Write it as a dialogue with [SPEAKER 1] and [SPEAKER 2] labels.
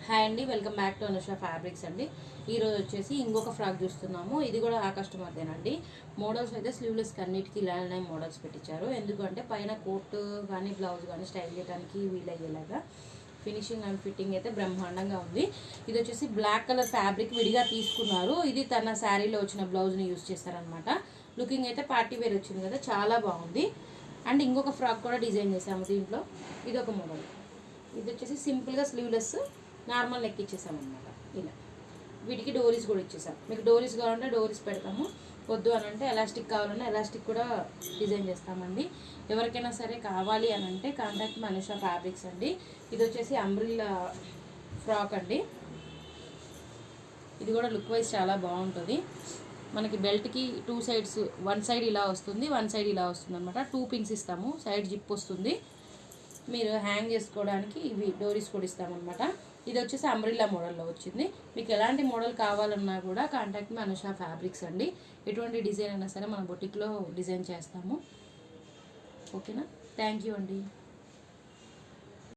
[SPEAKER 1] Hi అండి, welcome back to Anusha fabrics అండి. ఈరోజు వచ్చేసి ఇంకొక ఫ్రాక్ చూస్తున్నాము. ఇది కూడా ఆ కస్టమర్దేనండి. మోడల్స్ అయితే స్లీవ్లెస్కి అన్నిటికీ ఇలానే మోడల్స్ పెట్టించారు. ఎందుకంటే పైన కోట్ కానీ బ్లౌజ్ కానీ స్టైల్ చేయడానికి వీలయ్యేలాగా ఫినిషింగ్ అండ్ ఫిట్టింగ్ అయితే బ్రహ్మాండంగా ఉంది. ఇది వచ్చేసి బ్లాక్ కలర్ ఫ్యాబ్రిక్ విడిగా తీసుకున్నారు. ఇది తన శారీలో వచ్చిన బ్లౌజ్ని యూజ్ చేశారనమాట. లుకింగ్ అయితే పార్టీ వేర్ వచ్చింది కదా, చాలా బాగుంది. అండ్ ఇంకొక ఫ్రాక్ కూడా డిజైన్ చేసాము దీంట్లో. ఇది ఒక మోడల్. ఇది వచ్చేసి సింపుల్గా స్లీవ్లెస్ నార్మల్ నెక్ ఇచ్చేసామన్నమాట. ఇలా వీటికి డోరీస్ కూడా ఇచ్చేసాం. మీకు డోరీస్ కావాలంటే డోరీస్ పెడతాము, వద్దు అని అంటే ఎలాస్టిక్ కావాలన్నా ఎలాస్టిక్ కూడా డిజైన్ చేస్తామండి. ఎవరికైనా సరే కావాలి అని అంటే కాంటాక్ట్ అనుష ఫ్యాబ్రిక్స్ అండి. ఇది వచ్చేసి అంబ్రిల్లా ఫ్రాక్ అండి. ఇది కూడా లుక్ వైజ్ చాలా బాగుంటుంది. మనకి బెల్ట్కి 2 సైడ్స్, 1 సైడ్ ఇలా వస్తుంది, 1 సైడ్ ఇలా వస్తుంది అనమాట. 2 పిన్స్ ఇస్తాము, సైడ్ జిప్ వస్తుంది. మీరు హ్యాంగ్ చేసుకోవడానికి ఇవి డోరీస్ కూడా ఇస్తామన్నమాట. ఇది వచ్చేసి అంబ్రిల్లా మోడల్లో వచ్చింది. మీకు ఎలాంటి మోడల్ కావాలన్నా కూడా కాంటాక్ట్ మీ అనుష ఫ్యాబ్రిక్స్ అండి. ఎటువంటి డిజైన్ అయినా సరే మన బొటిక్లో డిజైన్ చేస్తాము. ఓకేనా? థ్యాంక్ యూ అండి.